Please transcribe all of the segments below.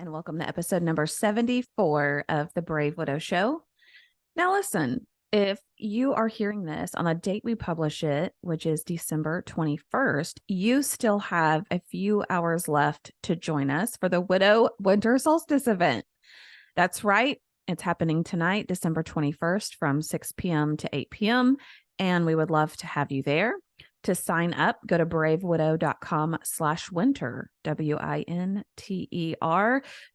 and welcome to episode number 74 of the Brave Widow Show. Now, listen, if you are hearing this on the date we publish it, which is December 21st, you still have a few hours left to join us for the Widow Winter Solstice event. That's right. It's happening tonight, December 21st from 6 p.m. to 8 p.m. And we would love to have you there. To sign up, go to bravewidow.com/winter, WINTER,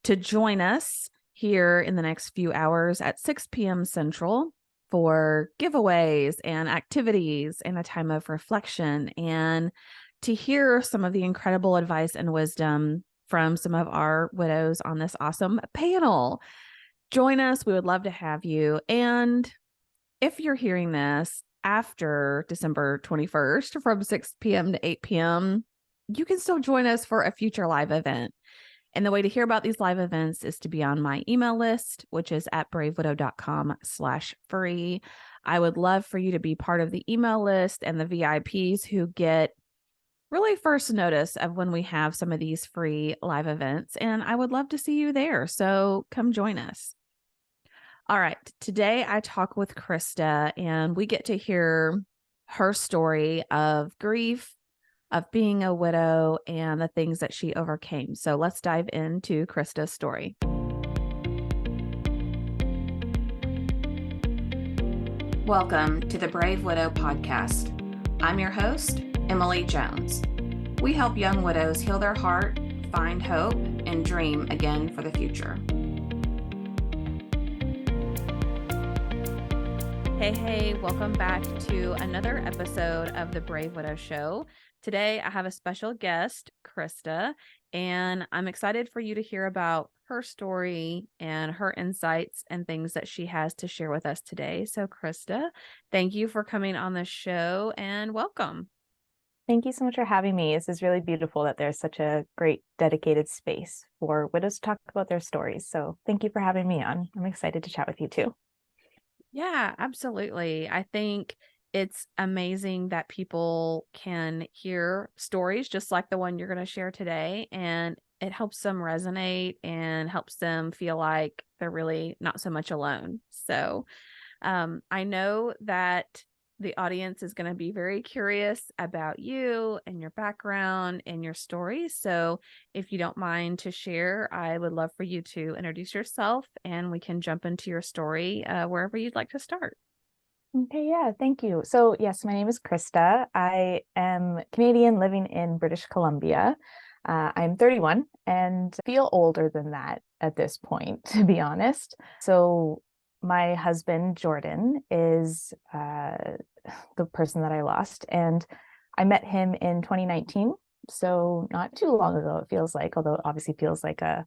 to join us here in the next few hours at 6 p.m. Central for giveaways and activities and a time of reflection, and to hear some of the incredible advice and wisdom from some of our widows on this awesome panel. Join us. We would love to have you. And if you're hearing this after December 21st from 6 p.m. to 8 p.m., you can still join us for a future live event. And the way to hear about these live events is to be on my email list, which is at bravewidow.com/free. I would love for you to be part of the email list and the VIPs who get really first notice of when we have some of these free live events. And I would love to see you there. So come join us. All right. Today I talk with Krista and we get to hear her story of grief, of being a widow, and the things that she overcame. So let's dive into Krista's story. Welcome to the Brave Widow podcast. I'm your host, Emily Jones. We help young widows heal their heart, find hope, and dream again for the future. Hey, welcome back to another episode of the Brave Widow Show. Today, I have a special guest, Krista, and I'm excited for you to hear about her story and her insights and things that she has to share with us today. So, Krista, thank you for coming on the show and welcome. Thank you so much for having me. This is really beautiful that there's such a great dedicated space for widows to talk about their stories. So thank you for having me on. I'm excited to chat with you too. Yeah, absolutely. I think it's amazing that people can hear stories just like the one you're going to share today, and it helps them resonate and helps them feel like they're really not so much alone. So I know that the audience is going to be very curious about you and your background and your story. So if you don't mind to share, I would love for you to introduce yourself and we can jump into your story wherever you'd like to start. Okay, yeah, thank you. So yes, my name is Krista. I am Canadian living in British Columbia. I'm 31 and feel older than that at this point, to be honest. So my husband, Jordan, is the person that I lost, and I met him in 2019. So not too long ago, it feels like, although it obviously feels like an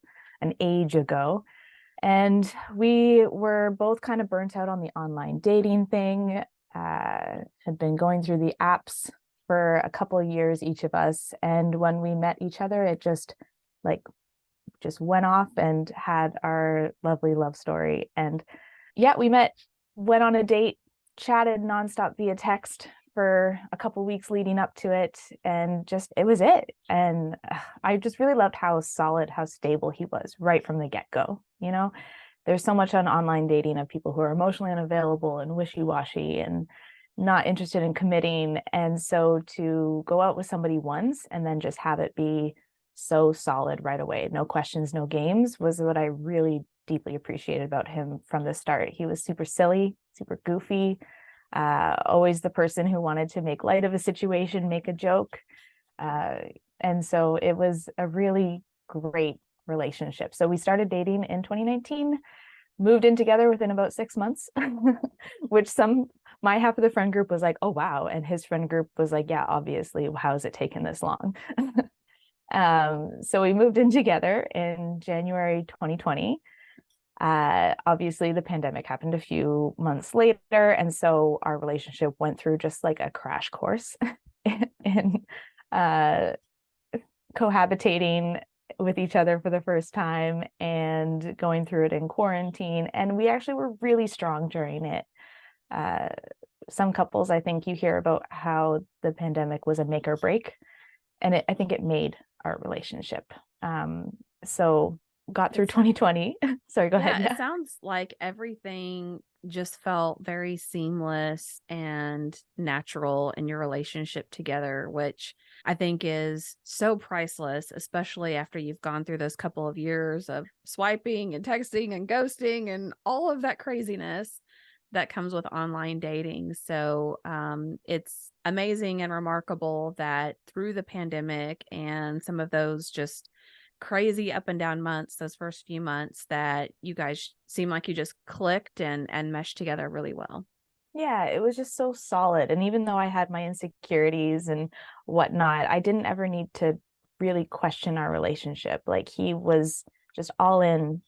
age ago. And we were both kind of burnt out on the online dating thing, had been going through the apps for a couple of years, each of us. And when we met each other, it just went off and had our lovely love story. And yeah, went on a date, chatted nonstop via text for a couple of weeks leading up to it, and it was it. And I just really loved how solid, how stable he was right from the get-go. You know, there's so much on online dating of people who are emotionally unavailable and wishy-washy and not interested in committing. And so to go out with somebody once and then just have it be so solid right away, no questions, no games, was what I really deeply appreciated about him from the start. He was super silly, super goofy, always the person who wanted to make light of a situation, make a joke. And so it was a really great relationship. So we started dating in 2019, moved in together within about 6 months, which my half of the friend group was like, oh, wow. And his friend group was like, yeah, obviously, how has it taken this long? So we moved in together in January 2020. Obviously, the pandemic happened a few months later. And so our relationship went through just like a crash course in cohabitating with each other for the first time and going through it in quarantine. And we actually were really strong during it. Some couples, I think you hear about how the pandemic was a make or break, and I think it made our relationship. So got through It's 2020. Sorry, go ahead. Yeah, it Yeah. sounds like everything just felt very seamless and natural in your relationship together, which I think is so priceless, especially after you've gone through those couple of years of swiping and texting and ghosting and all of that craziness that comes with online dating. So it's amazing and remarkable that through the pandemic and some of those just crazy up and down months, those first few months, that you guys seem like you just clicked and meshed together really well. Yeah, it was just so solid. And even though I had my insecurities and whatnot, I didn't ever need to really question our relationship. Like he was just all in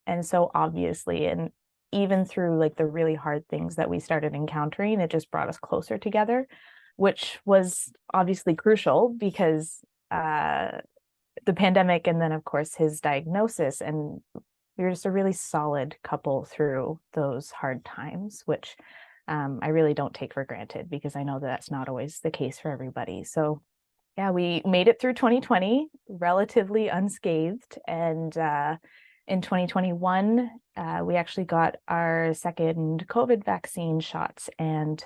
and so obviously. And even through like the really hard things that we started encountering, it just brought us closer together, which was obviously crucial because the pandemic and then, of course, his diagnosis. And we were just a really solid couple through those hard times, which I really don't take for granted because I know that that's not always the case for everybody. So, yeah, we made it through 2020 relatively unscathed. And in 2021, we actually got our second COVID vaccine shots. And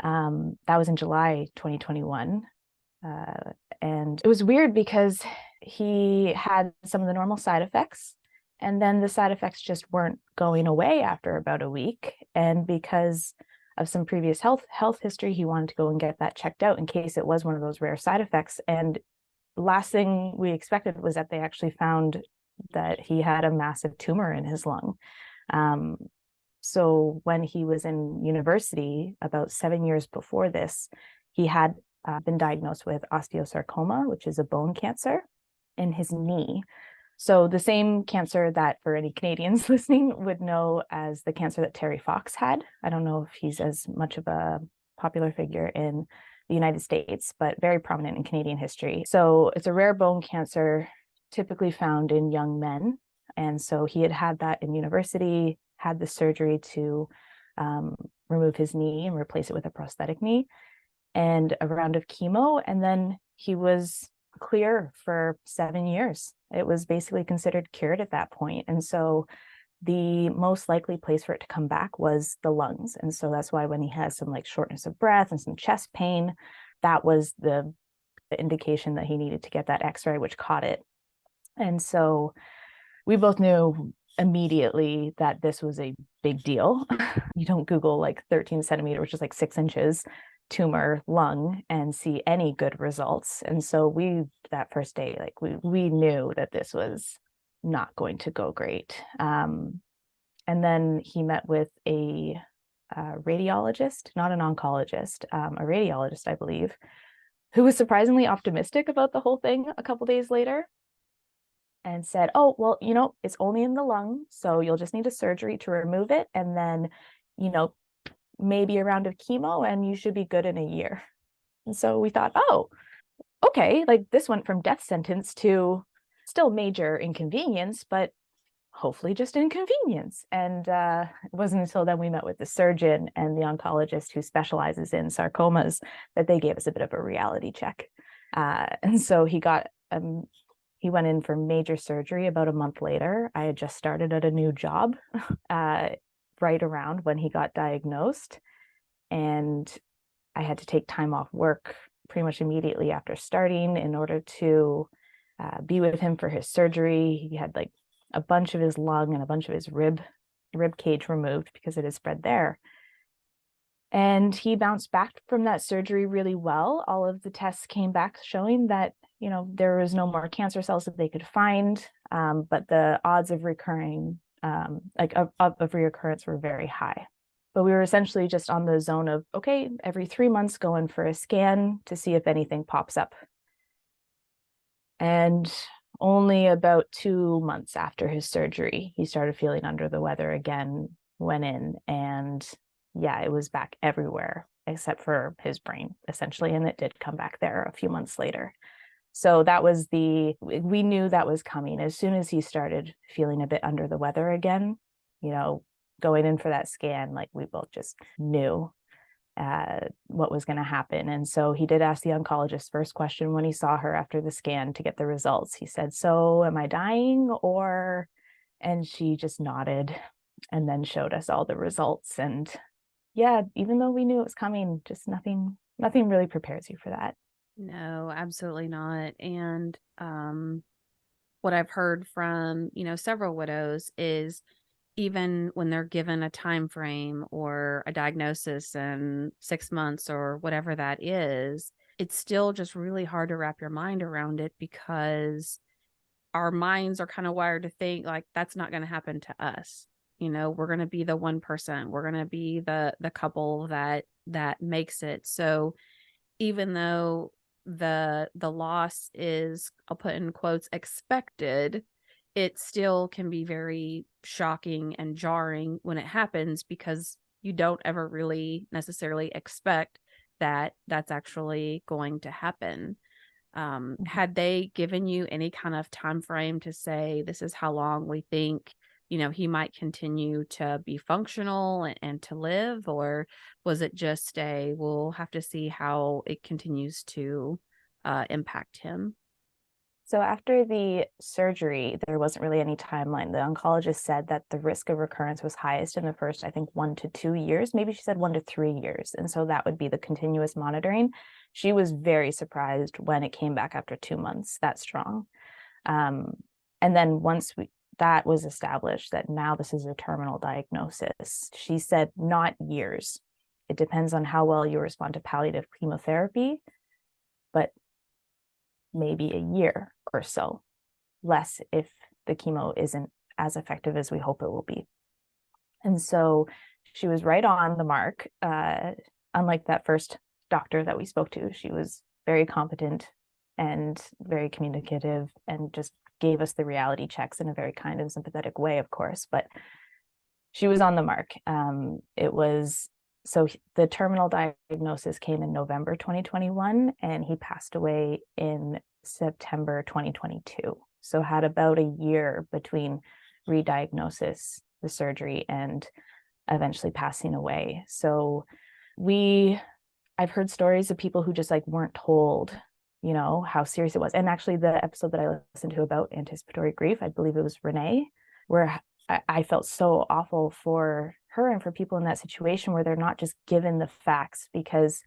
that was in July 2021. And it was weird because he had some of the normal side effects, and then the side effects just weren't going away after about a week. And because of some previous health history, he wanted to go and get that checked out in case it was one of those rare side effects. And the last thing we expected was that they actually found that he had a massive tumor in his lung. Um, so when he was in university, about 7 years before this, he had been diagnosed with osteosarcoma, which is a bone cancer in his knee. So the same cancer that, for any Canadians listening, would know as the cancer that Terry Fox had. I don't know if he's as much of a popular figure in the United States, but very prominent in Canadian history. So it's a rare bone cancer typically found in young men. And so he had that in university, had the surgery to remove his knee and replace it with a prosthetic knee, and a round of chemo. And then he was clear for 7 years. It was basically considered cured at that point. And so the most likely place for it to come back was the lungs. And so that's why when he has some like shortness of breath and some chest pain, that was the indication that he needed to get that x-ray, which caught it. And so we both knew immediately that this was a big deal. You don't Google like 13 centimeter, which is like 6 inches, tumor lung and see any good results. And so we, that first day, like we knew that this was not going to go great. And then he met with a radiologist, not an oncologist, a radiologist, I believe, who was surprisingly optimistic about the whole thing a couple days later, and said, oh, well, it's only in the lung, so you'll just need a surgery to remove it. And then, maybe a round of chemo and you should be good in a year. And so we thought, oh, okay, like this went from death sentence to still major inconvenience, but hopefully just inconvenience. And it wasn't until then we met with the surgeon and the oncologist who specializes in sarcomas that they gave us a bit of a reality check. And so he went in for major surgery about a month later. I had just started at a new job right around when he got diagnosed. And I had to take time off work pretty much immediately after starting in order to be with him for his surgery. He had like a bunch of his lung and a bunch of his rib cage removed because it had spread there. And he bounced back from that surgery really well. All of the tests came back showing that, there was no more cancer cells that they could find, but the odds of recurring, of reoccurrence were very high. But we were essentially just on the zone of, okay, every 3 months go in for a scan to see if anything pops up. And only about 2 months after his surgery, he started feeling under the weather again, went in, and yeah, it was back everywhere except for his brain, essentially. And it did come back there a few months later. So we knew that was coming. As soon as he started feeling a bit under the weather again, going in for that scan, like we both just knew what was going to happen. And so he did ask the oncologist first question when he saw her after the scan to get the results. He said, "So am I dying or?" And she just nodded and then showed us all the results. And yeah, even though we knew it was coming, just nothing really prepares you for that. No, absolutely not. And what I've heard from, several widows is even when they're given a time frame or a diagnosis in 6 months or whatever that is, it's still just really hard to wrap your mind around it because our minds are kind of wired to think like that's not going to happen to us. We're going to be the 1%. We're going to be the couple that makes it. So even though the loss is, I'll put in quotes, expected, it still can be very shocking and jarring when it happens because you don't ever really necessarily expect that that's actually going to happen. Had they given you any kind of time frame to say this is how long we think he might continue to be functional and to live, or was it just we'll have to see how it continues to impact him? So after the surgery, there wasn't really any timeline. The oncologist said that the risk of recurrence was highest in the first, I think, 1 to 2 years. Maybe she said 1 to 3 years. And so that would be the continuous monitoring. She was very surprised when it came back after 2 months that strong. And then once that was established, that now this is a terminal diagnosis, she said not years. It depends on how well you respond to palliative chemotherapy, but maybe a year or so, less if the chemo isn't as effective as we hope it will be. And so she was right on the mark. Unlike that first doctor that we spoke to, she was very competent and very communicative and just gave us the reality checks in a very kind and sympathetic way, of course, but she was on the mark. So the terminal diagnosis came in November 2021, and he passed away in September 2022. So had about a year between re-diagnosis, the surgery, and eventually passing away. So I've heard stories of people who just like weren't told, how serious it was. And actually the episode that I listened to about anticipatory grief, I believe it was Renee, where I felt so awful for her and for people in that situation where they're not just given the facts, because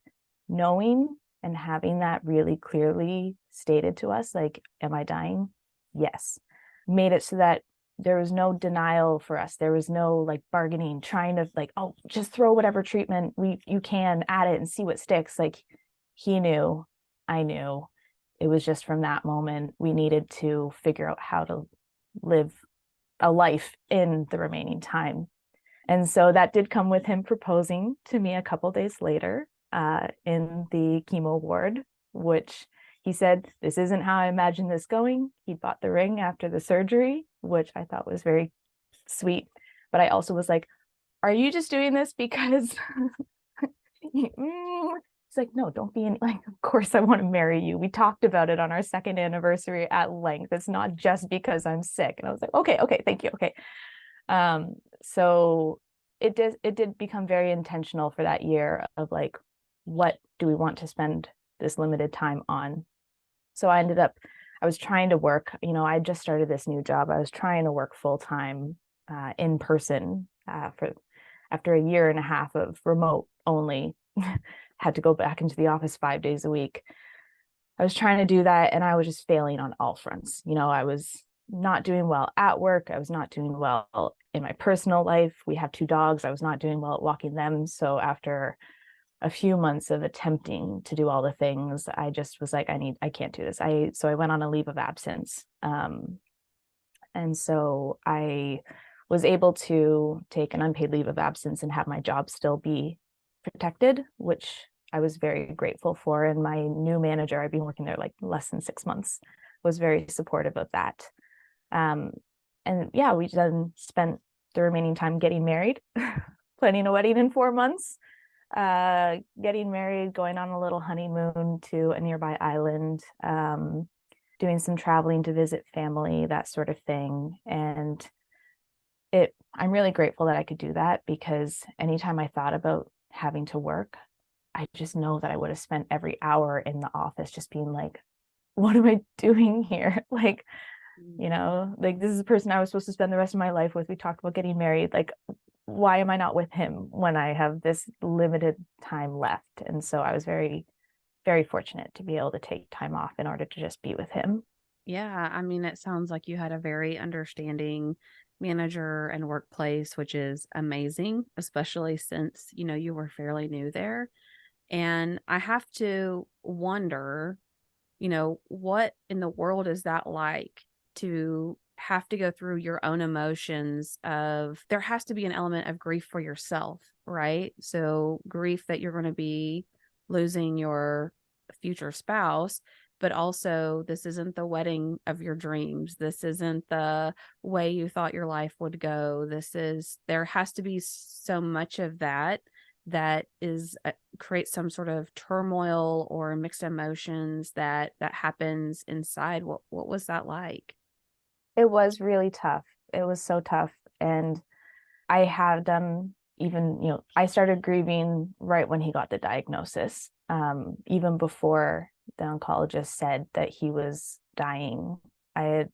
knowing and having that really clearly stated to us, like, am I dying? Yes. Made it so that there was no denial for us. There was no like bargaining, trying to like, oh, just throw whatever treatment you can at it and see what sticks. Like he knew, I knew. It was just from that moment we needed to figure out how to live a life in the remaining time. And so that did come with him proposing to me a couple days later in the chemo ward, which he said, this isn't how I imagined this going. He bought the ring after the surgery, which I thought was very sweet. But I also was like, are you just doing this because he's like, no, don't be like, of course I want to marry you. We talked about it on our second anniversary at length. It's not just because I'm sick. And I was like, okay, thank you. Okay. So it did become very intentional for that year of like, what do we want to spend this limited time on? So I was trying to work, I just started this new job. I was trying to work full time in person after a year and a half of remote only, had to go back into the office 5 days a week. I was trying to do that and I was just failing on all fronts. I was not doing well at work. I was not doing well in my personal life. We have 2 dogs. I was not doing well at walking them. So after a few months of attempting to do all the things, I just was like, I can't do this. So I went on a leave of absence. And so I was able to take an unpaid leave of absence and have my job still be protected, which I was very grateful for. And my new manager, I've been working there like less than 6 months, was very supportive of that. And yeah, we then spent the remaining time getting married, planning a wedding in 4 months, getting married, going on a little honeymoon to a nearby island, doing some traveling to visit family, that sort of thing. And I'm really grateful that I could do that, because anytime I thought about having to work, I just know that I would have spent every hour in the office just being like, what am I doing here? Like, like this is the person I was supposed to spend the rest of my life with. We talked about getting married. Like, why am I not with him when I have this limited time left? And so I was very, very fortunate to be able to take time off in order to just be with him. Yeah, I mean, it sounds like you had a very understanding manager and workplace, which is amazing, especially since, you were fairly new there. And I have to wonder, what in the world is that like to have to go through your own emotions of there has to be an element of grief for yourself, right? So grief that you're going to be losing your future spouse, but also this isn't the wedding of your dreams. This isn't the way you thought your life would go. There has to be so much of that that is creates some sort of turmoil or mixed emotions that happens inside. What was that like? It was really tough. It was so tough. And I have done even, I started grieving right when he got the diagnosis. Even before the oncologist said that he was dying, I had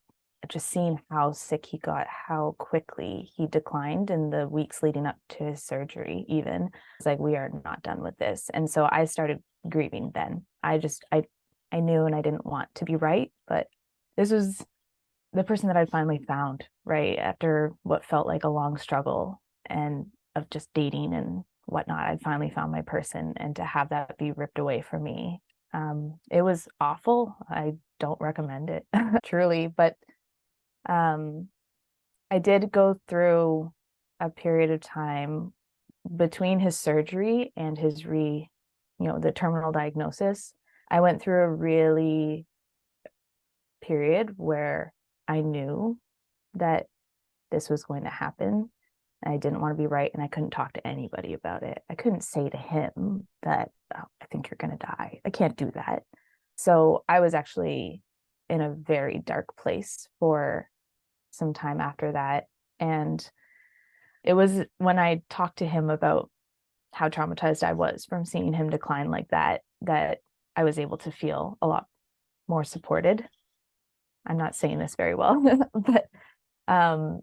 just seen how sick he got, how quickly he declined in the weeks leading up to his surgery, even. It's like, we are not done with this. And so I started grieving then. I knew and I didn't want to be right, but this was the person that I'd finally found, right? After what felt like a long struggle and of just dating and whatnot, I'd finally found my person. And to have that be ripped away from me, it was awful. I don't recommend it truly, but um, I did go through a period of time between his surgery and the terminal diagnosis. I went through a really period where I knew that this was going to happen. I didn't want to be right, and I couldn't talk to anybody about it. I couldn't say to him that, oh, I think you're going to die. I can't do that. So I was actually in a very dark place for some time after that. And it was when I talked to him about how traumatized I was from seeing him decline like that, that I was able to feel a lot more supported. I'm not saying this very well, but um,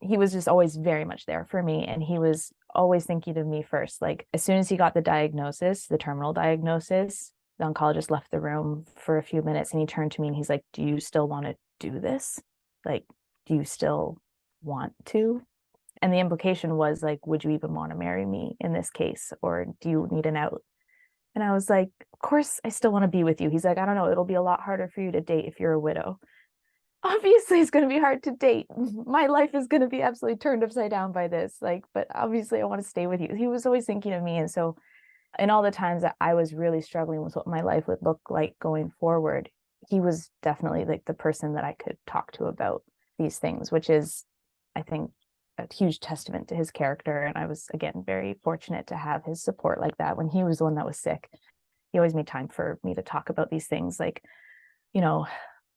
he was just always very much there for me. And he was always thinking of me first. Like, as soon as he got the diagnosis, the terminal diagnosis, the oncologist left the room for a few minutes and he turned to me and he's like, do you still want to do this? Like, do you still want to? And the implication was like, would you even want to marry me in this case? Or do you need an out? And I was like, of course, I still want to be with you. He's like, I don't know. It'll be a lot harder for you to date if you're a widow. Obviously, it's going to be hard to date. My life is going to be absolutely turned upside down by this. Like, but obviously, I want to stay with you. He was always thinking of me. And so, in all the times that I was really struggling with what my life would look like going forward, he was definitely like the person that I could talk to about these things, which is, I think, a huge testament to his character. And I was, again, very fortunate to have his support like that when he was the one that was sick. He always made time for me to talk about these things, like, you know,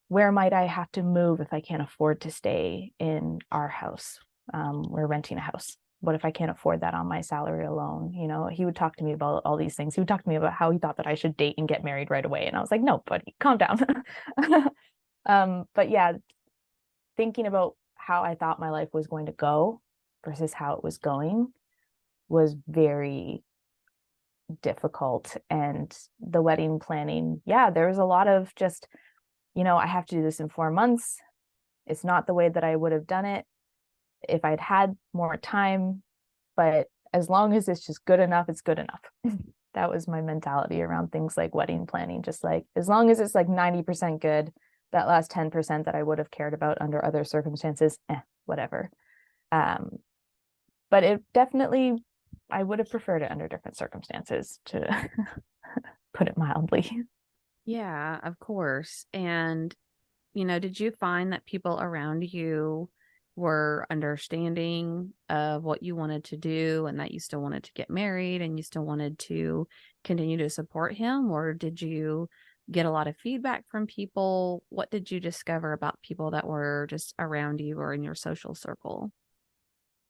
where might I have to move if I can't afford to stay in our house? We're renting a house. What if I can't afford that on my salary alone? He would talk to me about all these things. He would talk to me about how he thought that I should date and get married right away. And I was like, no, buddy, calm down. But yeah, thinking about how I thought my life was going to go versus how it was going was very difficult. And the wedding planning, yeah, there was a lot of just, I have to do this in 4 months. It's not the way that I would have done it if I'd had more time, but as long as it's just good enough, it's good enough. That was my mentality around things like wedding planning. Just like, as long as it's like 90% good, that last 10% that I would have cared about under other circumstances, whatever. But it definitely, I would have preferred it under different circumstances, to put it mildly. Yeah, of course. And, did you find that people around you were understanding of what you wanted to do and that you still wanted to get married and you still wanted to continue to support him? Or did you get a lot of feedback from people? What did you discover about people that were just around you or in your social circle?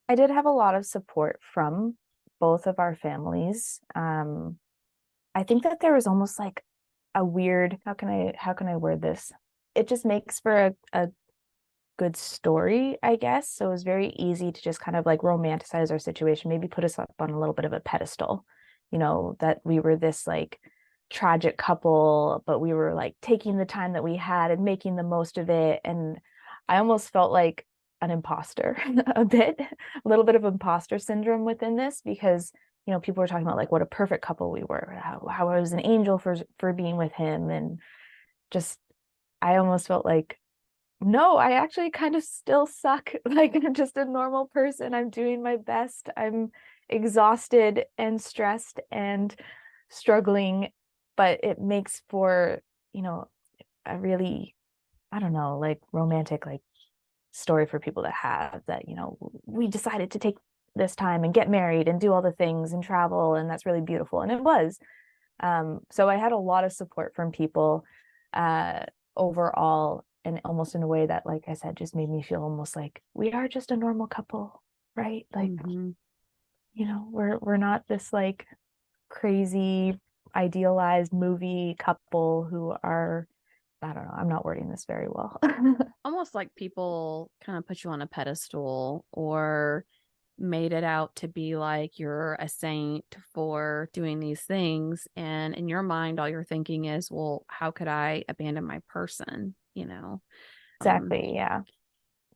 I did have a lot of support from both of our families. I think that there was almost like a weird, how can I word this? It just makes for a good story, I guess. So it was very easy to just kind of like romanticize our situation, maybe put us up on a little bit of a pedestal, that we were this like tragic couple, but we were like taking the time that we had and making the most of it. And I almost felt like an imposter a bit, a little bit of imposter syndrome within this because people were talking about like what a perfect couple we were, how I was an angel for being with him, and just I almost felt like, no, I actually kind of still suck. Like I'm just a normal person. I'm doing my best. I'm exhausted and stressed and struggling, but it makes for, a really, I don't know, like romantic like story for people to have that, we decided to take this time and get married and do all the things and travel, and that's really beautiful. And it was. So I had a lot of support from people overall, and almost in a way that, like I said, just made me feel almost like we are just a normal couple, right? Like, we're not this like crazy idealized movie couple who are, I don't know, I'm not wording this very well. Almost like people kind of put you on a pedestal or made it out to be like you're a saint for doing these things. And in your mind, all you're thinking is, well, how could I abandon my person? Exactly. Yeah.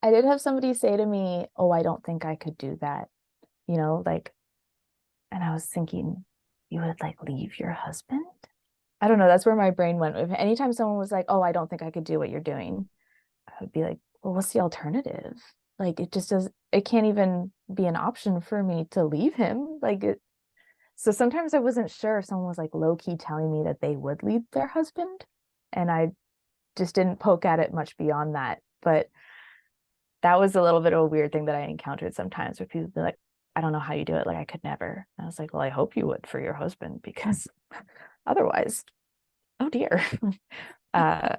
I did have somebody say to me, "Oh, I don't think I could do that." Like, and I was thinking, you would like leave your husband? I don't know. That's where my brain went. If anytime someone was like, "Oh, I don't think I could do what you're doing," I would be like, "Well, what's the alternative?" Like, it just does, it can't even be an option for me to leave him. So sometimes I wasn't sure if someone was like low key telling me that they would leave their husband. And I just didn't poke at it much beyond that. But that was a little bit of a weird thing that I encountered sometimes where people be like, "I don't know how you do it. Like, I could never." And I was like, "Well, I hope you would for your husband because otherwise, oh dear." uh,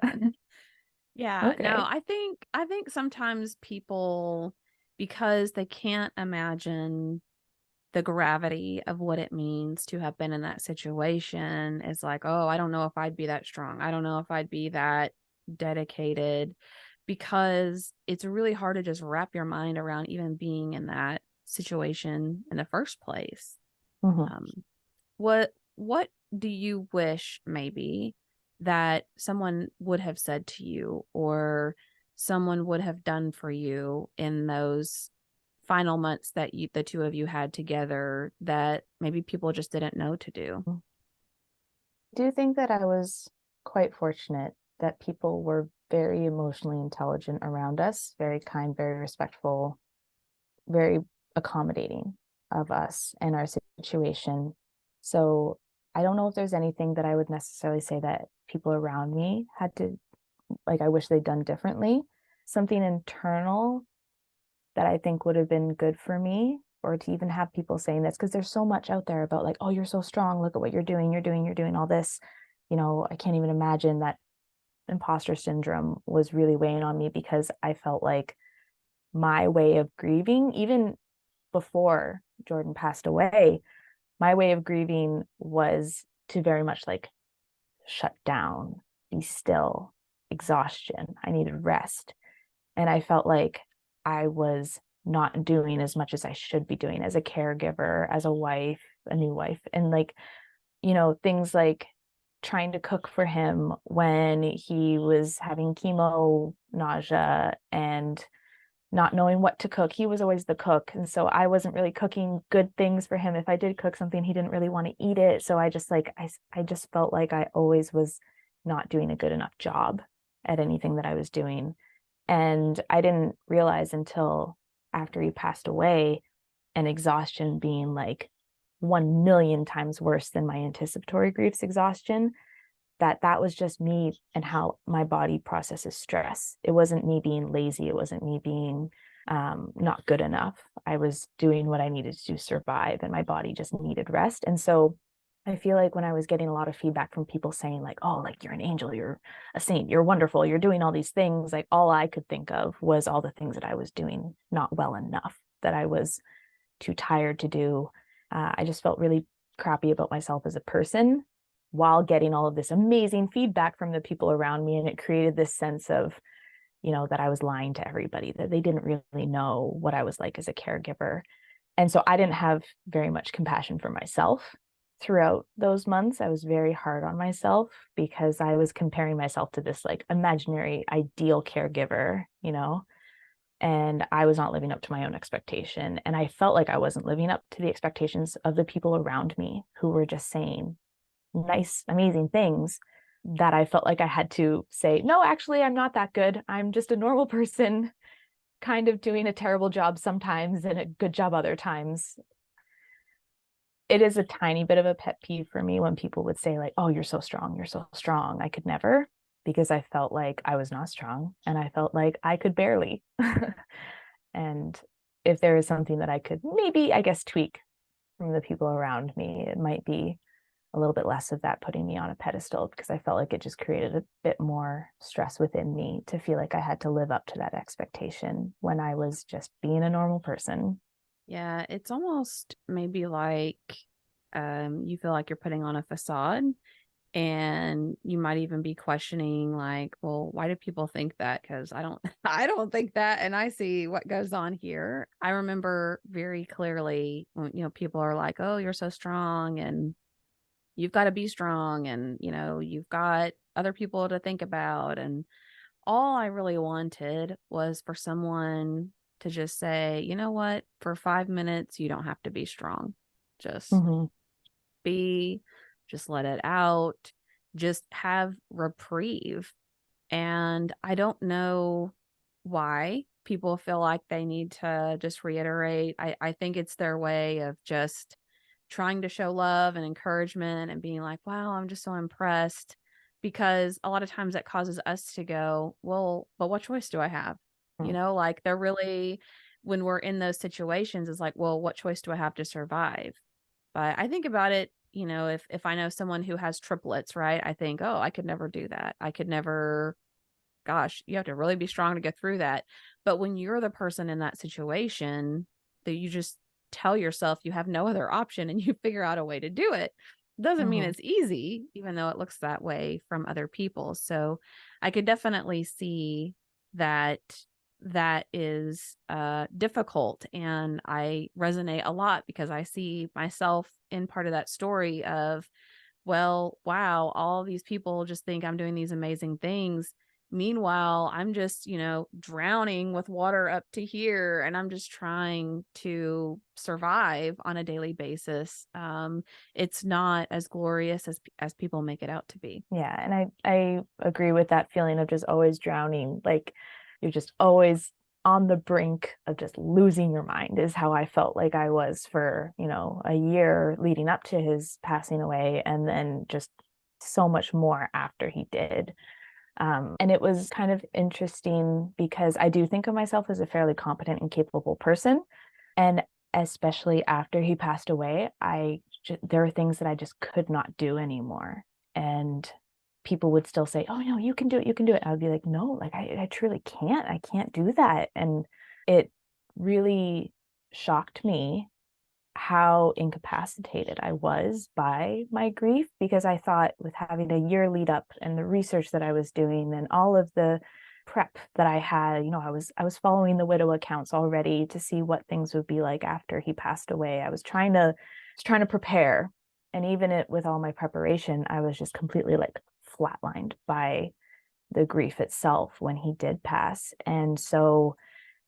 Yeah, no, okay. I think sometimes people, because they can't imagine the gravity of what it means to have been in that situation, is like, oh, I don't know if I'd be that strong. I don't know if I'd be that dedicated, because it's really hard to just wrap your mind around even being in that situation in the first place. Mhm. Um, what do you wish maybe that someone would have said to you, or someone would have done for you in those final months that the two of you had together, that maybe people just didn't know to do? I do think that I was quite fortunate that people were very emotionally intelligent around us, very kind, very respectful, very accommodating of us and our situation. So I don't know if there's anything that I would necessarily say that people around me had to, like, I wish they'd done differently. Something internal that I think would have been good for me, or to even have people saying this, because there's so much out there about like, "Oh, you're so strong. Look at what you're doing all this." I can't even imagine that imposter syndrome was really weighing on me because I felt like my way of grieving, even before Jordan passed away, my way of grieving was to very much like shut down, be still, exhaustion. I needed rest. And I felt like I was not doing as much as I should be doing as a caregiver, as a wife, a new wife. And like, things like trying to cook for him when he was having chemo, nausea, and not knowing what to cook. He was always the cook. And so I wasn't really cooking good things for him. If I did cook something, he didn't really want to eat it. So I just like, I just felt like I always was not doing a good enough job at anything that I was doing. And I didn't realize until after he passed away, and exhaustion being like 1 million times worse than my anticipatory grief's exhaustion, that was just me and how my body processes stress. It wasn't me being lazy. It wasn't me being not good enough. I was doing what I needed to survive, and my body just needed rest. And so I feel like when I was getting a lot of feedback from people saying like, "Oh, like you're an angel, you're a saint, you're wonderful, you're doing all these things," like all I could think of was all the things that I was doing not well enough, that I was too tired to do. I just felt really crappy about myself as a person. while getting all of this amazing feedback from the people around me. And it created this sense of, that I was lying to everybody, that they didn't really know what I was like as a caregiver. And so I didn't have very much compassion for myself throughout those months. I was very hard on myself because I was comparing myself to this like imaginary ideal caregiver, and I was not living up to my own expectation. And I felt like I wasn't living up to the expectations of the people around me who were just saying nice, amazing things, that I felt like I had to say, no, actually, I'm not that good. I'm just a normal person, kind of doing a terrible job sometimes and a good job other times. It is a tiny bit of a pet peeve for me when people would say like, oh, you're so strong. You're so strong. I could never, because I felt like I was not strong and I felt like I could barely. And if there is something that I could maybe, I guess, tweak from the people around me, it might be a little bit less of that putting me on a pedestal, because I felt like it just created a bit more stress within me to feel like I had to live up to that expectation when I was just being a normal person. Yeah, it's almost maybe like you feel like you're putting on a facade, and you might even be questioning like, well, why do people think that? Because I don't I don't think that, and I see what goes on here. I remember very clearly when people are like, oh, you're so strong and you've got to be strong, and you've got other people to think about, and all I really wanted was for someone to just say, you know what, for 5 minutes, you don't have to be strong. Just Mm-hmm. be, just let it out, just have reprieve. And I don't know why people feel like they need to just reiterate. I think it's their way of just trying to show love and encouragement and being like, wow, I'm just so impressed. Because a lot of times that causes us to go, well, but what choice do I have? Like they're really, when we're in those situations, it's like, well, what choice do I have to survive? But I think about it, if I know someone who has triplets, right? I think, oh, I could never do that. I could never, gosh, you have to really be strong to get through that. But when you're the person in that situation, that you just tell yourself you have no other option and you figure out a way to do it. Doesn't mean Mm-hmm. it's easy, even though it looks that way from other people. So I could definitely see that that is difficult. And I resonate a lot because I see myself in part of that story of, well, wow, all these people just think I'm doing these amazing things. Meanwhile, I'm just, drowning with water up to here, and I'm just trying to survive on a daily basis. It's not as glorious as people make it out to be. Yeah, and I agree with that feeling of just always drowning. Like you're just always on the brink of just losing your mind, is how I felt like I was for, a year leading up to his passing away, and then just so much more after he did. And it was kind of interesting because I do think of myself as a fairly competent and capable person. And especially after he passed away, there are things that I just could not do anymore. And people would still say, oh, no, you can do it. You can do it. I would be like, no, like I truly can't. I can't do that. And it really shocked me how incapacitated I was by my grief, because I thought with having a year lead up and the research that I was doing and all of the prep that I had, I was following the widow accounts already to see what things would be like after he passed away. I was trying to prepare. And even with all my preparation, I was just completely like flatlined by the grief itself when he did pass. And so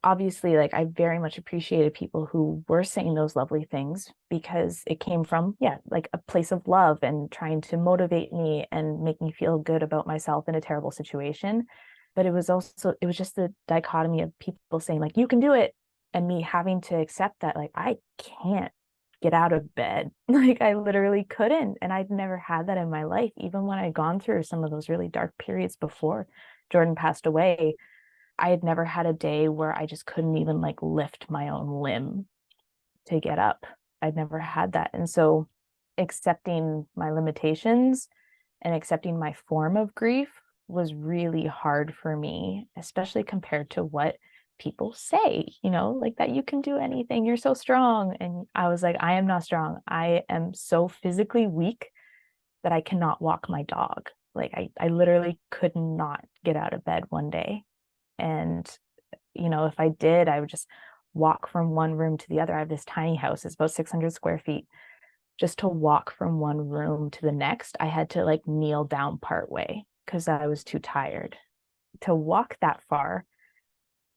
obviously, like, I very much appreciated people who were saying those lovely things, because it came from, yeah, like a place of love and trying to motivate me and make me feel good about myself in a terrible situation. But it was just the dichotomy of people saying like, you can do it, and me having to accept that like I can't get out of bed. Like I literally couldn't. And I'd never had that in my life, even when I'd gone through some of those really dark periods before Jordan passed away. I had never had a day where I just couldn't even like lift my own limb to get up. I'd never had that. And so accepting my limitations and accepting my form of grief was really hard for me, especially compared to what people say, like that you can do anything, you're so strong. And I was like, I am not strong. I am so physically weak that I cannot walk my dog. Like I literally could not get out of bed one day. And, if I did, I would just walk from one room to the other. I have this tiny house, it's about 600 square feet. Just to walk from one room to the next, I had to like kneel down part way because I was too tired to walk that far.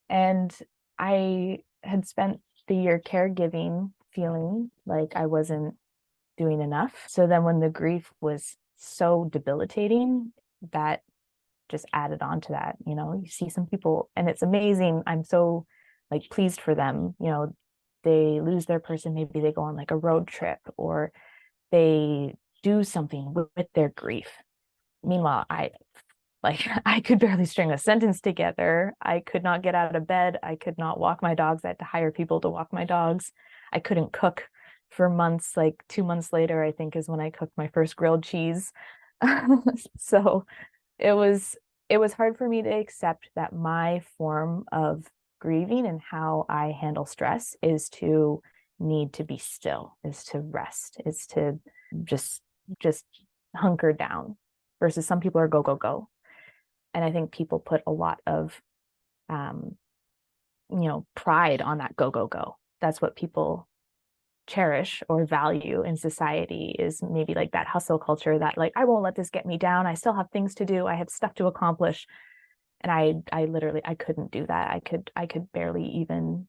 And I had spent the year caregiving, feeling like I wasn't doing enough. So then when the grief was so debilitating, that just added on to that. You see some people and it's amazing. I'm so like pleased for them. They lose their person, maybe they go on like a road trip or they do something with their grief. Meanwhile, I could barely string a sentence together. I could not get out of bed. I could not walk my dogs. I had to hire people to walk my dogs. I couldn't cook for months. Like 2 months later, I think is when I cooked my first grilled cheese. So it was hard for me to accept that my form of grieving and how I handle stress is to need to be still, is to rest, is to just hunker down, versus some people are go go go. And I think people put a lot of pride on that go go go. That's what people cherish or value in society, is maybe like that hustle culture, that like I won't let this get me down, I still have things to do, I have stuff to accomplish. And I literally I couldn't do that. I could barely even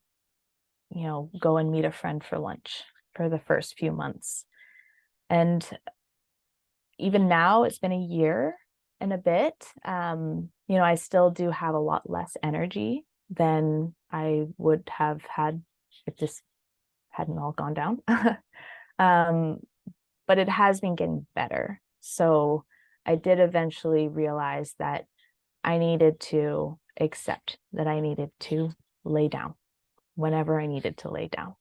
go and meet a friend for lunch for the first few months. And even now, it's been a year and a bit, I still do have a lot less energy than I would have had if this hadn't all gone down. But it has been getting better. So I did eventually realize that I needed to accept that I needed to lay down whenever I needed to lay down,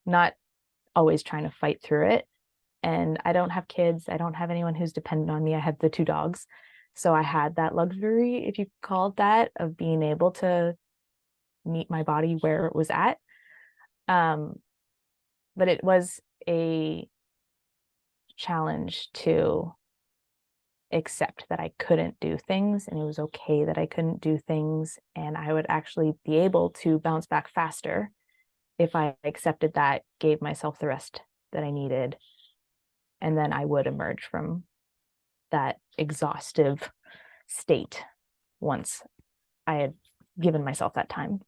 not always trying to fight through it. And I don't have kids. I don't have anyone who's dependent on me. I have the 2 dogs. So I had that luxury, if you call it that, of being able to meet my body where it was at. But it was a challenge to accept that I couldn't do things, and it was okay that I couldn't do things. And I would actually be able to bounce back faster if I accepted that, gave myself the rest that I needed. And then I would emerge from that exhaustive state once I had given myself that time.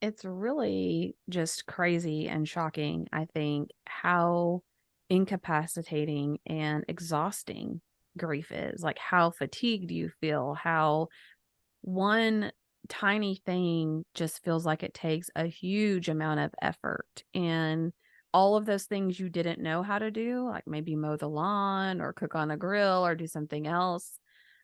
It's really just crazy and shocking, I think, how incapacitating and exhausting grief is. Like, how fatigued you feel, how one tiny thing just feels like it takes a huge amount of effort. And all of those things you didn't know how to do, like maybe mow the lawn or cook on the grill or do something else.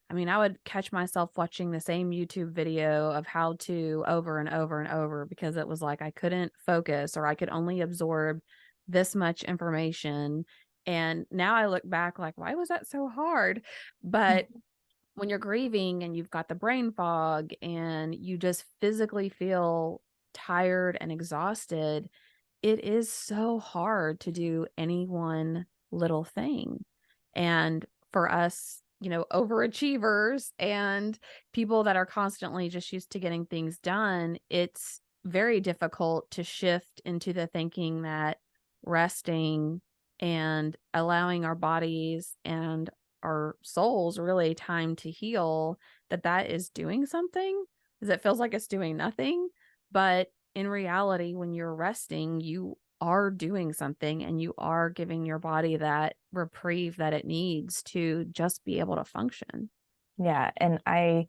I mean, I would catch myself watching the same YouTube video of how to over and over and over, because it was like I couldn't focus, or I could only absorb this much information. And now I look back like, why was that so hard? But when you're grieving and you've got the brain fog and you just physically feel tired and exhausted, it is so hard to do any one little thing. And for us, overachievers and people that are constantly just used to getting things done, it's very difficult to shift into the thinking that resting and allowing our bodies and our souls really time to heal, that is doing something, because it feels like it's doing nothing. But in reality, when you're resting, you are doing something, and you are giving your body that reprieve that it needs to just be able to function. Yeah. And I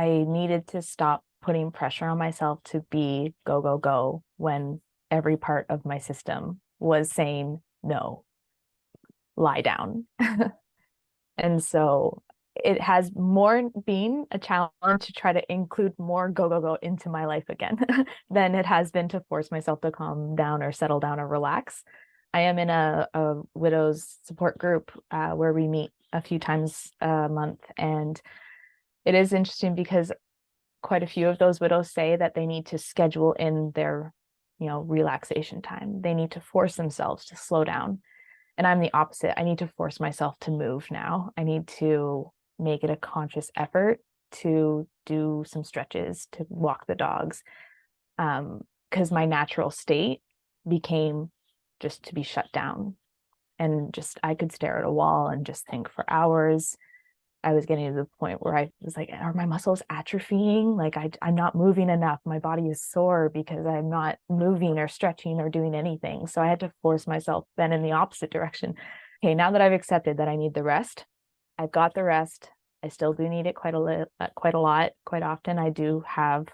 needed to stop putting pressure on myself to be go, go, go, when every part of my system was saying, no, lie down. And so it has more been a challenge to try to include more go, go, go into my life again than it has been to force myself to calm down or settle down or relax. I am in a widows support group where we meet a few times a month. And it is interesting because quite a few of those widows say that they need to schedule in their, relaxation time. They need to force themselves to slow down. And I'm the opposite. I need to force myself to move now. I need to make it a conscious effort to do some stretches, to walk the dogs. Because my natural state became just to be shut down. And just I could stare at a wall and just think for hours. I was getting to the point where I was like, are my muscles atrophying? Like I'm not moving enough. My body is sore because I'm not moving or stretching or doing anything. So I had to force myself then in the opposite direction. Okay, now that I've accepted that I need the rest, I've got the rest. I still do need it quite a lot. Quite often I do have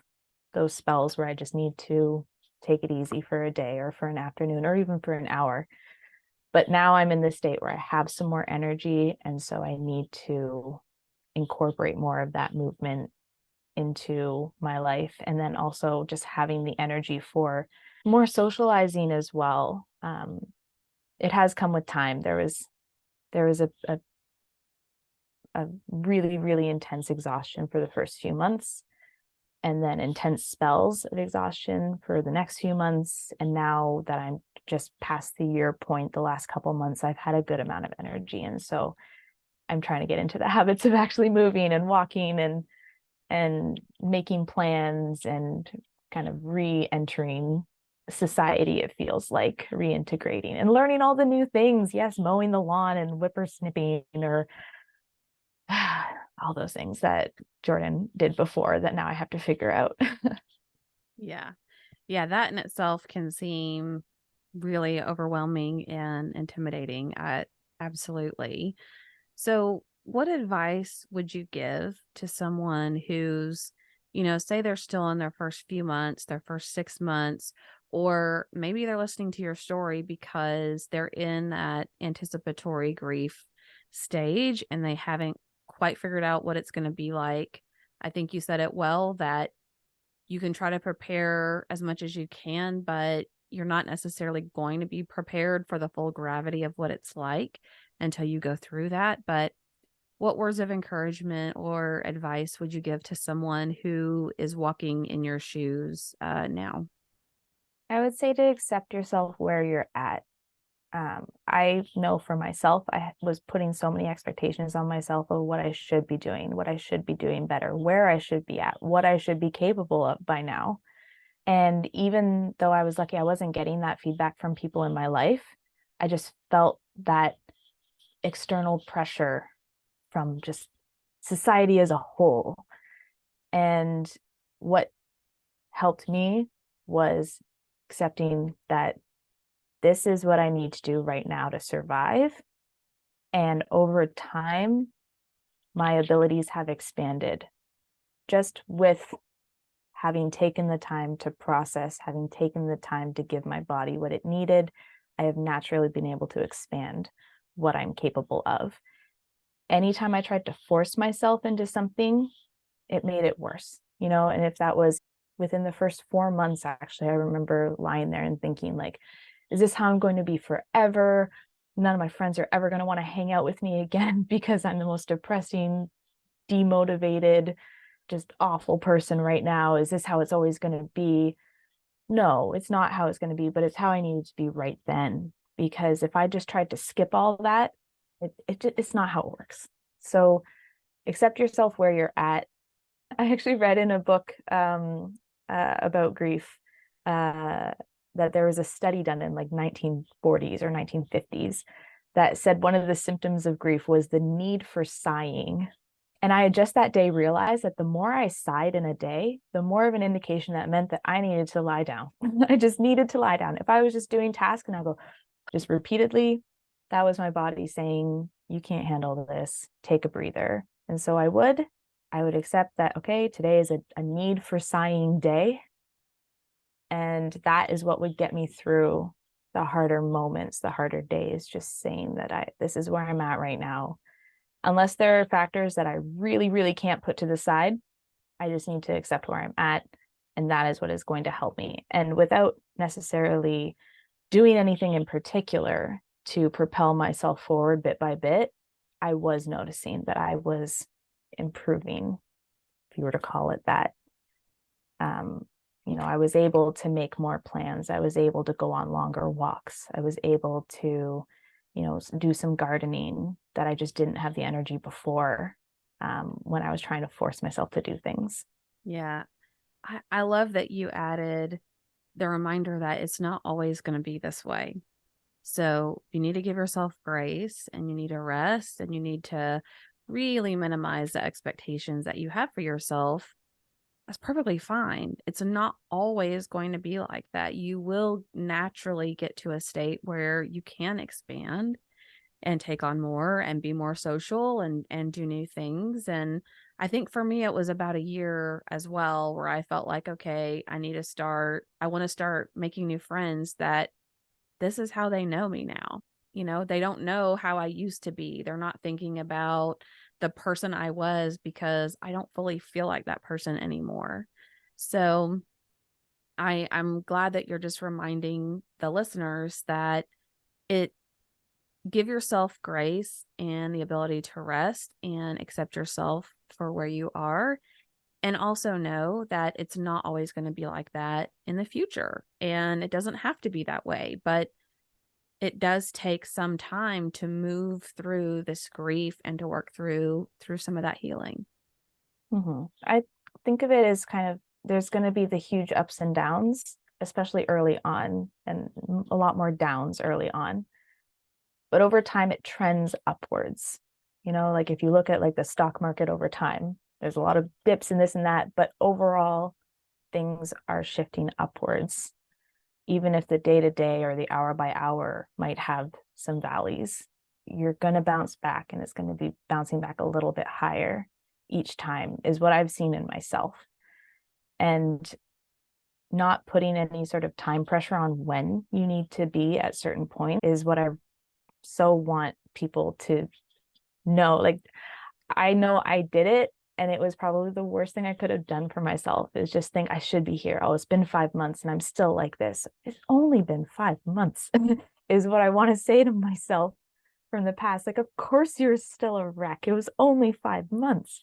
those spells where I just need to take it easy for a day or for an afternoon or even for an hour. But now I'm in this state where I have some more energy. And so I need to incorporate more of that movement into my life. And then also just having the energy for more socializing as well. It has come with time. There was a really, really intense exhaustion for the first few months, and then intense spells of exhaustion for the next few months. And now that I'm just past the year point, the last couple months, I've had a good amount of energy. And so I'm trying to get into the habits of actually moving and walking and making plans and kind of re-entering society. It feels like reintegrating and learning all the new things. Yes, mowing the lawn and whippersnipping or all those things that Jordan did before that now I have to figure out. Yeah. Yeah, that in itself can seem really overwhelming and intimidating. Absolutely. So, what advice would you give to someone who's, say they're still in their first few months, their first 6 months, or maybe they're listening to your story because they're in that anticipatory grief stage and they haven't quite figured out what it's going to be like. I think you said it well that you can try to prepare as much as you can, but you're not necessarily going to be prepared for the full gravity of what it's like until you go through that. But what words of encouragement or advice would you give to someone who is walking in your shoes now? I would say to accept yourself where you're at. I know for myself, I was putting so many expectations on myself of what I should be doing, what I should be doing better, where I should be at, what I should be capable of by now. And even though I was lucky, I wasn't getting that feedback from people in my life. I just felt that external pressure from just society as a whole. And what helped me was accepting that this is what I need to do right now to survive. And over time, my abilities have expanded just with having taken the time to process, having taken the time to give my body what it needed. I have naturally been able to expand what I'm capable of. Anytime I tried to force myself into something, it made it worse, and if that was within the first 4 months, actually, I remember lying there and thinking, like, is this how I'm going to be forever? None of my friends are ever going to want to hang out with me again because I'm the most depressing, demotivated, just awful person right now. Is this how it's always going to be? No, it's not how it's going to be, but it's how I needed to be right then. Because if I just tried to skip all that, it's not how it works. So accept yourself where you're at. I actually read in a book about grief that there was a study done in like 1940s or 1950s that said one of the symptoms of grief was the need for sighing. And I just that day realized that the more I sighed in a day, the more of an indication that meant that I needed to lie down. I just needed to lie down. If I was just doing tasks and I go just repeatedly, that was my body saying, you can't handle this, take a breather. And so I would accept that, okay, today is a need for sighing day. And that is what would get me through the harder moments, the harder days, just saying that this is where I'm at right now. Unless there are factors that I really, really can't put to the side, I just need to accept where I'm at. And that is what is going to help me. And without necessarily doing anything in particular to propel myself forward bit by bit, I was noticing that I was improving, if you were to call it that. I was able to make more plans. I was able to go on longer walks. I was able to do some gardening that I just didn't have the energy before, when I was trying to force myself to do things. Yeah. I love that you added the reminder that it's not always going to be this way. So you need to give yourself grace, and you need to rest, and you need to really minimize the expectations that you have for yourself. That's perfectly fine. It's not always going to be like that. You will naturally get to a state where you can expand and take on more and be more social and do new things. And I think for me, it was about a year as well, where I felt like, okay, I want to start making new friends that this is how they know me now. They don't know how I used to be. They're not thinking about the person I was, because I don't fully feel like that person anymore. So I'm glad that you're just reminding the listeners that it give yourself grace and the ability to rest and accept yourself for where you are. And also know that it's not always going to be like that in the future. And it doesn't have to be that way, but it does take some time to move through this grief and to work through some of that healing. I think of it as kind of, there's going to be the huge ups and downs, especially early on, and a lot more downs early on. But over time, it trends upwards. Like if you look at like the stock market over time, there's a lot of dips in this and that, but overall, things are shifting upwards. Even if the day to day or the hour by hour might have some valleys, you're going to bounce back, and it's going to be bouncing back a little bit higher each time, is what I've seen in myself. And not putting any sort of time pressure on when you need to be at certain point is what I so want people to know. Like, I know I did it, and it was probably the worst thing I could have done for myself, is just think I should be here. Oh, it's been 5 months and I'm still like this. It's only been 5 months is what I want to say to myself from the past. Like, of course you're still a wreck. It was only 5 months.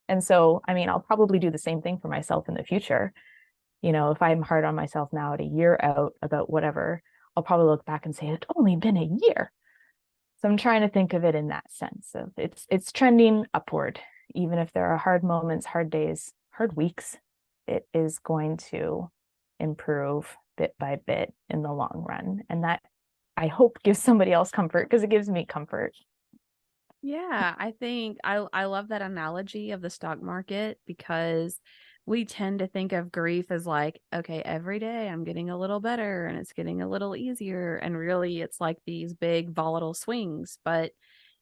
And so, I mean, I'll probably do the same thing for myself in the future. If I'm hard on myself now at a year out about whatever, I'll probably look back and say, it's only been a year. So I'm trying to think of it in that sense of it's trending upward. Even if there are hard moments, hard days, hard weeks, it is going to improve bit by bit in the long run. And that, I hope, gives somebody else comfort, because it gives me comfort. Yeah, I think I love that analogy of the stock market, because we tend to think of grief as like, okay, every day I'm getting a little better and it's getting a little easier. And really, it's like these big volatile swings. But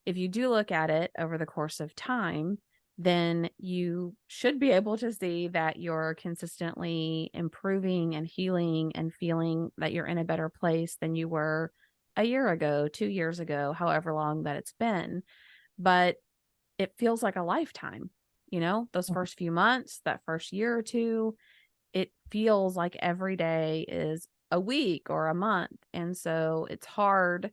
if you do look at it over the course of time, then you should be able to see that you're consistently improving and healing and feeling that you're in a better place than you were a year ago, 2 years ago, however long that it's been. But it feels like a lifetime, those first few months, that first year or two, it feels like every day is a week or a month. And so it's hard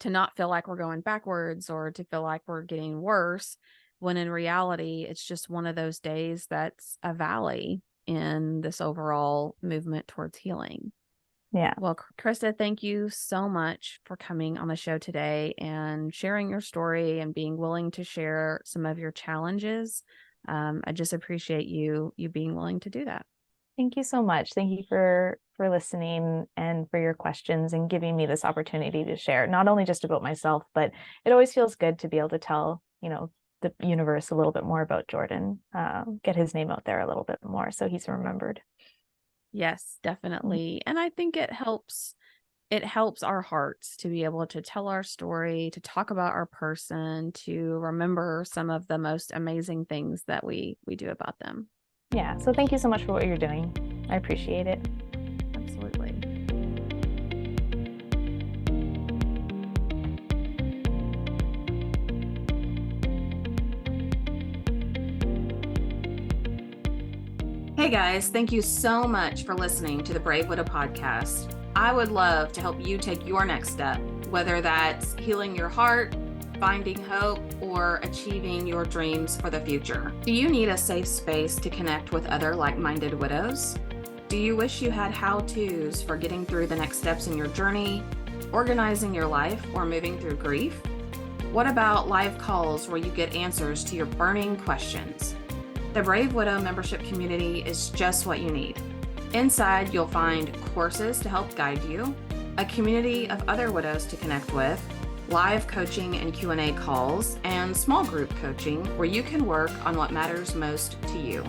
to not feel like we're going backwards or to feel like we're getting worse, when in reality, it's just one of those days that's a valley in this overall movement towards healing. Yeah. Well, Krista, thank you so much for coming on the show today and sharing your story and being willing to share some of your challenges. I just appreciate you being willing to do that. Thank you so much. Thank you for listening and for your questions and giving me this opportunity to share, not only just about myself, but it always feels good to be able to tell, the universe a little bit more about Jordan, get his name out there a little bit more so he's remembered. Yes, definitely. And I think it helps our hearts to be able to tell our story, to talk about our person, to remember some of the most amazing things that we do about them. Yeah. So thank you so much for what you're doing. I appreciate it. Absolutely. Hey guys, thank you so much for listening to the Brave Widow podcast. I would love to help you take your next step, whether that's healing your heart, finding hope, or achieving your dreams for the future. Do you need a safe space to connect with other like-minded widows? Do you wish you had how-tos for getting through the next steps in your journey? Organizing your life or moving through grief? What about live calls where you get answers to your burning questions? The Brave Widow membership community is just what you need. Inside, you'll find courses to help guide you, a community of other widows to connect with, live coaching and Q&A calls, and small group coaching where you can work on what matters most to you.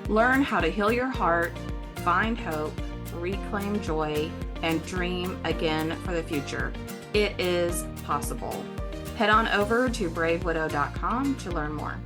Learn how to heal your heart, find hope, reclaim joy, and dream again for the future. It is possible. Head on over to bravewidow.com to learn more.